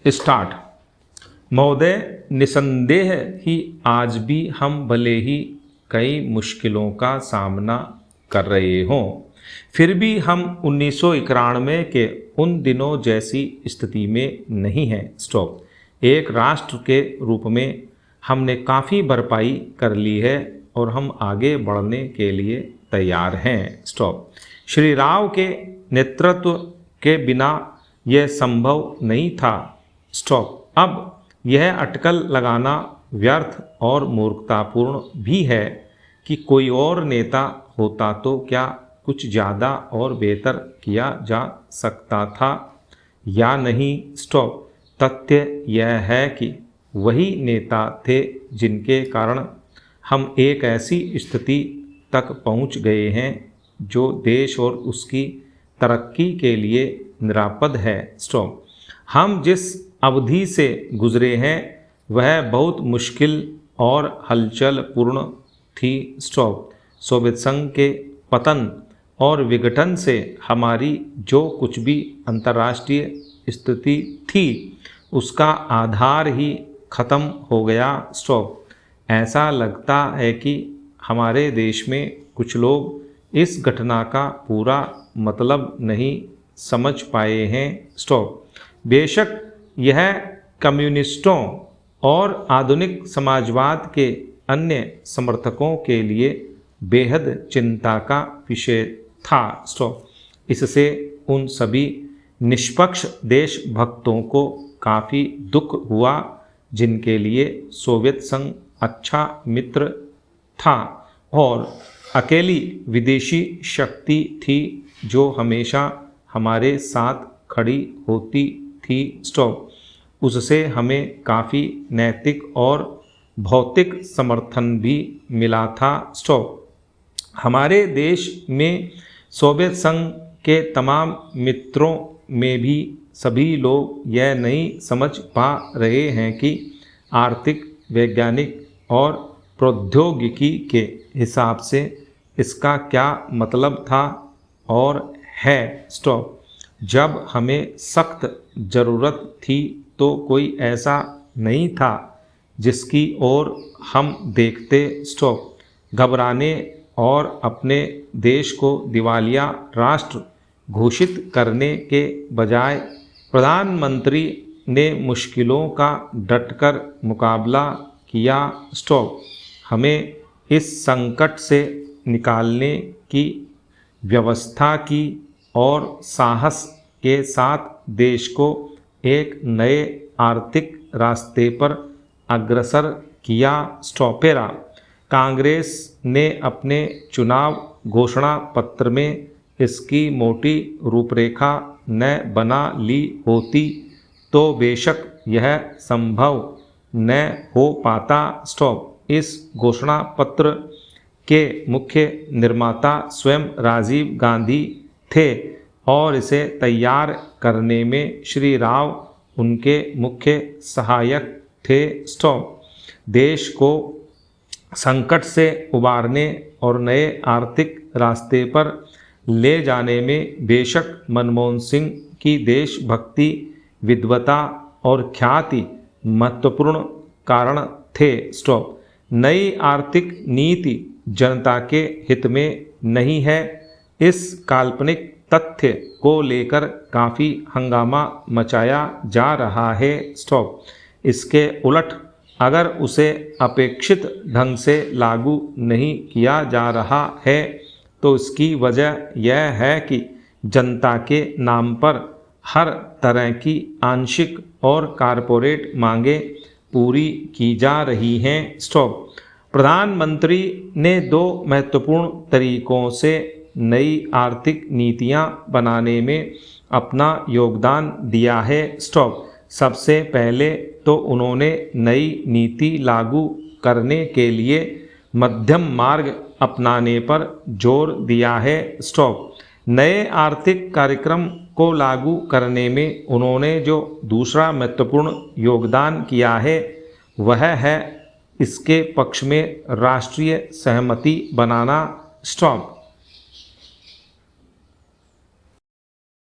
Start. महोदय, निसंदेह ही आज भी हम भले ही कई मुश्किलों का सामना कर रहे हों, फिर भी हम 1991 के उन दिनों जैसी स्थिति में नहीं हैं। स्टॉप। एक राष्ट्र के रूप में हमने काफ़ी भरपाई कर ली है और हम आगे बढ़ने के लिए तैयार हैं। स्टॉप। श्री राव के नेतृत्व के बिना यह संभव नहीं था। स्टॉप। अब यह अटकल लगाना व्यर्थ और मूर्खतापूर्ण भी है कि कोई और नेता होता तो क्या कुछ ज़्यादा और बेहतर किया जा सकता था या नहीं। स्टॉप। तथ्य यह है कि वही नेता थे जिनके कारण हम एक ऐसी स्थिति तक पहुंच गए हैं जो देश और उसकी तरक्की के लिए निरापद है। स्टॉप। हम जिस अवधि से गुजरे हैं वह बहुत मुश्किल और हलचल पूर्ण थी। स्टॉप। सोवियत संघ के पतन और विघटन से हमारी जो कुछ भी अंतर्राष्ट्रीय स्थिति थी उसका आधार ही खत्म हो गया। स्टॉप। ऐसा लगता है कि हमारे देश में कुछ लोग इस घटना का पूरा मतलब नहीं समझ पाए हैं। स्टॉप। बेशक यह कम्युनिस्टों और आधुनिक समाजवाद के अन्य समर्थकों के लिए बेहद चिंता का विषय था। स्टॉप। इससे उन सभी निष्पक्ष देशभक्तों को काफ़ी दुख हुआ जिनके लिए सोवियत संघ अच्छा मित्र था और अकेली विदेशी शक्ति थी जो हमेशा हमारे साथ खड़ी होती थी। स्टॉप। उससे हमें काफ़ी नैतिक और भौतिक समर्थन भी मिला था। स्टॉप। हमारे देश में सोवियत संघ के तमाम मित्रों में भी सभी लोग यह नहीं समझ पा रहे हैं कि आर्थिक, वैज्ञानिक और प्रौद्योगिकी के हिसाब से इसका क्या मतलब था और है। स्टॉप। जब हमें सख्त ज़रूरत थी तो कोई ऐसा नहीं था जिसकी ओर हम देखते। स्टॉप। घबराने और अपने देश को दिवालिया राष्ट्र घोषित करने के बजाय प्रधानमंत्री ने मुश्किलों का डटकर मुकाबला किया। स्टॉप। हमें इस संकट से निकालने की व्यवस्था की और साहस के साथ देश को एक नए आर्थिक रास्ते पर अग्रसर किया। स्टॉपेरा। कांग्रेस ने अपने चुनाव घोषणा पत्र में इसकी मोटी रूपरेखा न बना ली होती तो बेशक यह संभव न हो पाता। स्टॉप। इस घोषणा पत्र के मुख्य निर्माता स्वयं राजीव गांधी थे और इसे तैयार करने में श्री राव उनके मुख्य सहायक थे। स्टॉप। देश को संकट से उबारने और नए आर्थिक रास्ते पर ले जाने में बेशक मनमोहन सिंह की देशभक्ति, विद्वता और ख्याति महत्वपूर्ण कारण थे। स्टॉप। नई आर्थिक नीति जनता के हित में नहीं है, इस काल्पनिक तथ्य को लेकर काफ़ी हंगामा मचाया जा रहा है। स्टॉप। इसके उलट अगर उसे अपेक्षित ढंग से लागू नहीं किया जा रहा है तो इसकी वजह यह है कि जनता के नाम पर हर तरह की आंशिक और कारपोरेट मांगें पूरी की जा रही हैं। स्टॉप। प्रधानमंत्री ने दो महत्वपूर्ण तरीकों से नई आर्थिक नीतियां बनाने में अपना योगदान दिया है। स्टॉप। सबसे पहले तो उन्होंने नई नीति लागू करने के लिए मध्यम मार्ग अपनाने पर जोर दिया है। स्टॉप। नए आर्थिक कार्यक्रम को लागू करने में उन्होंने जो दूसरा महत्वपूर्ण योगदान किया है वह है इसके पक्ष में राष्ट्रीय सहमति बनाना। स्टॉप।